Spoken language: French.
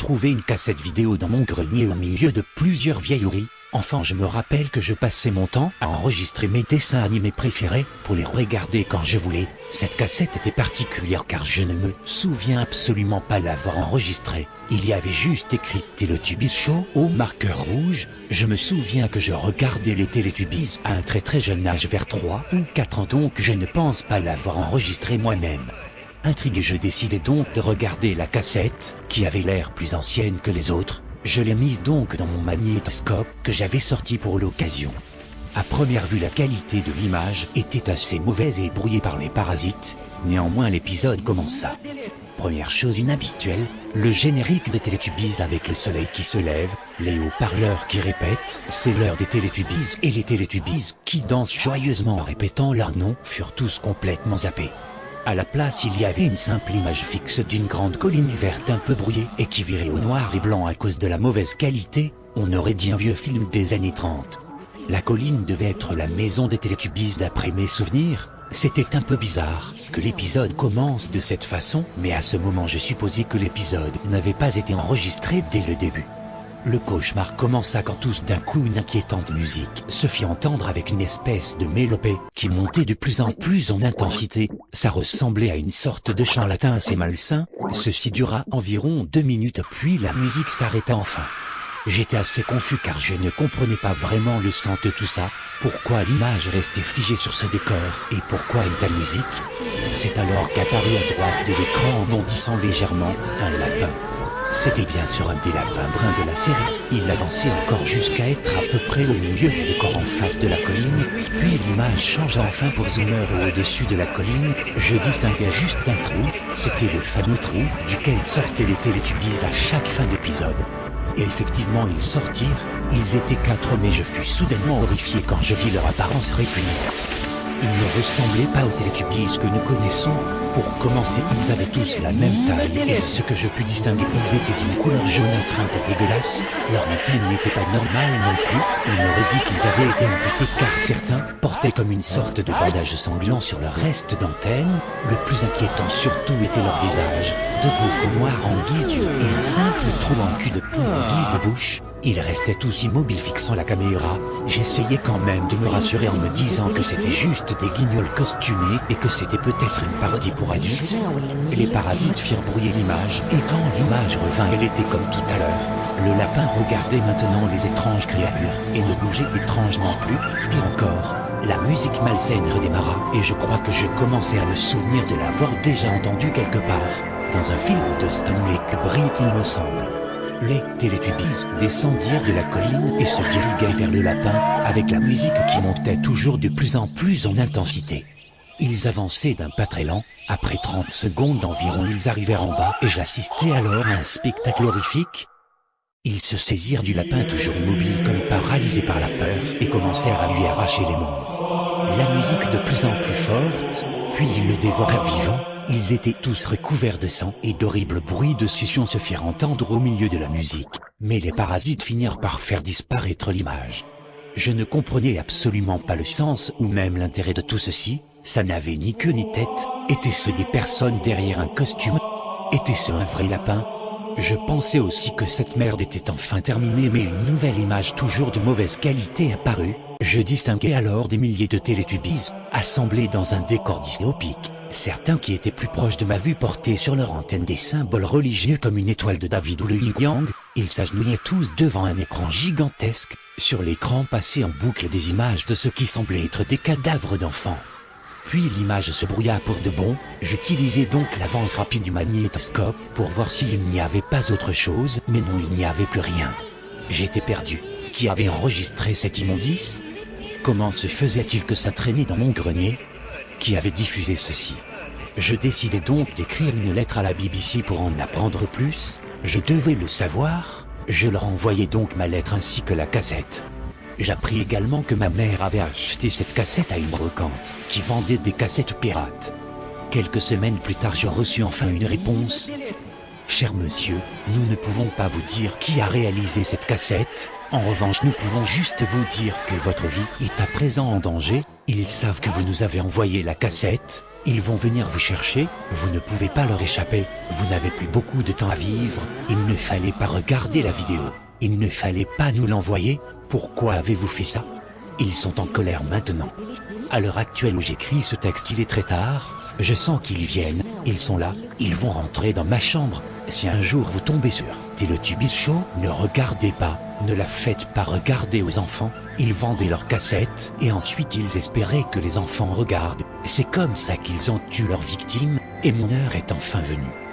trouvé une cassette vidéo dans mon grenier au milieu de plusieurs vieilleries. Enfant, je me rappelle que je passais mon temps à enregistrer mes dessins animés préférés pour les regarder quand je voulais. Cette cassette était particulière car je ne me souviens absolument pas l'avoir enregistrée. Il y avait juste écrit Teletubbies Show au marqueur rouge. Je me souviens que je regardais les Teletubbies à un très jeune âge, vers 3 ou 4 ans, donc je ne pense pas l'avoir enregistré moi-même. Intrigué, je décidai donc de regarder la cassette, qui avait l'air plus ancienne que les autres. Je l'ai mise donc dans mon magnétoscope que j'avais sorti pour l'occasion. À première vue, la qualité de l'image était assez mauvaise et brouillée par les parasites. Néanmoins, l'épisode commença. Première chose inhabituelle, le générique des Teletubbies avec le soleil qui se lève, les haut-parleurs qui répètent « C'est l'heure des Teletubbies » et les Teletubbies qui dansent joyeusement en répétant leur nom furent tous complètement zappés. À la place, il y avait une simple image fixe d'une grande colline verte un peu brouillée et qui virait au noir et blanc à cause de la mauvaise qualité. On aurait dit un vieux film des années 30. La colline devait être la maison des Teletubbies d'après mes souvenirs. C'était un peu bizarre que l'épisode commence de cette façon, mais à ce moment je supposais que l'épisode n'avait pas été enregistré dès le début. Le cauchemar commença quand tout d'un coup une inquiétante musique se fit entendre avec une espèce de mélopée qui montait de plus en plus en intensité. Ça ressemblait à une sorte de chant latin assez malsain. Ceci dura environ 2 minutes puis la musique s'arrêta enfin. J'étais assez confus car je ne comprenais pas vraiment le sens de tout ça. Pourquoi l'image restait figée sur ce décor et pourquoi une telle musique? C'est alors qu'apparut à droite de l'écran, en bondissant légèrement, un lapin. C'était bien sûr un des lapins bruns de la série. Il avançait encore jusqu'à être à peu près au milieu du décor en face de la colline, puis l'image changea enfin pour zoomer au-dessus de la colline. Je distinguais juste un trou, c'était le fameux trou duquel sortaient les Teletubbies à chaque fin d'épisode. Et effectivement ils sortirent, ils étaient 4 mais je fus soudainement horrifié quand je vis leur apparence répugnante. Ils ne ressemblaient pas aux Teletubbies que nous connaissons. Pour commencer, ils avaient tous la même taille et de ce que je pus distinguer, ils étaient d'une couleur jaunâtre un peu dégueulasse. Leur antenne n'était pas normale non plus. On aurait dit qu'ils avaient été amputés car certains portaient comme une sorte de bandage sanglant sur le reste d'antenne. Le plus inquiétant surtout était leur visage, de gouffres noirs en guise d'yeux et un simple trou en cul de poule en guise de bouche. Ils restaient tous immobiles fixant la caméra. J'essayais quand même de me rassurer en me disant que c'était juste des guignols costumés et que c'était peut-être une parodie pour adultes. Les parasites firent brouiller l'image et quand l'image revint, elle était comme tout à l'heure. Le lapin regardait maintenant les étranges créatures et ne bougeait étrangement plus. Pire encore, la musique malsaine redémarra et je crois que je commençais à me souvenir de l'avoir déjà entendue quelque part, dans un film de Stanley Kubrick il me semble. Les Teletubbies descendirent de la colline et se diriguaient vers le lapin, avec la musique qui montait toujours de plus en plus en intensité. Ils avançaient d'un pas très lent, après 30 secondes environ ils arrivèrent en bas et j'assistais alors à un spectacle horrifique. Ils se saisirent du lapin toujours immobile comme paralysé par la peur et commencèrent à lui arracher les membres. La musique de plus en plus forte, puis ils le dévorèrent vivant. Ils étaient tous recouverts de sang et d'horribles bruits de succion se firent entendre au milieu de la musique. Mais les parasites finirent par faire disparaître l'image. Je ne comprenais absolument pas le sens ou même l'intérêt de tout ceci. Ça n'avait ni queue ni tête. Était-ce des personnes derrière un costume? Était-ce un vrai lapin? Je pensais aussi que cette merde était enfin terminée mais une nouvelle image toujours de mauvaise qualité apparut. Je distinguais alors des milliers de Teletubbies, assemblés dans un décor dystopique. Certains qui étaient plus proches de ma vue portaient sur leur antenne des symboles religieux comme une étoile de David ou le yin-yang. Ils s'agenouillaient tous devant un écran gigantesque. Sur l'écran passaient en boucle des images de ce qui semblait être des cadavres d'enfants. Puis l'image se brouilla pour de bon. J'utilisais donc l'avance rapide du magnétoscope pour voir s'il n'y avait pas autre chose, mais non, il n'y avait plus rien. J'étais perdu. Qui avait enregistré cette immondice? Comment se faisait-il que ça traînait dans mon grenier? Qui avait diffusé ceci? Je décidai donc d'écrire une lettre à la BBC pour en apprendre plus. Je devais le savoir. Je leur envoyai donc ma lettre ainsi que la cassette. J'appris également que ma mère avait acheté cette cassette à une brocante qui vendait des cassettes pirates. Quelques semaines plus tard, je reçus enfin une réponse. Cher monsieur, nous ne pouvons pas vous dire qui a réalisé cette cassette. En revanche, nous pouvons juste vous dire que votre vie est à présent en danger. Ils savent que vous nous avez envoyé la cassette Ils vont venir vous chercher, vous ne pouvez pas leur échapper, vous n'avez plus beaucoup de temps à vivre, il ne fallait pas regarder la vidéo, il ne fallait pas nous l'envoyer, pourquoi avez-vous fait ça? Ils sont en colère maintenant. À l'heure actuelle où j'écris ce texte, il est très tard, je sens qu'ils viennent, ils sont là, ils vont rentrer dans ma chambre. Si un jour vous tombez sur Télétubbies Show, ne regardez pas, ne la faites pas regarder aux enfants, ils vendaient leurs cassettes et ensuite ils espéraient que les enfants regardent. C'est comme ça qu'ils ont tué leurs victimes, et mon heure est enfin venue.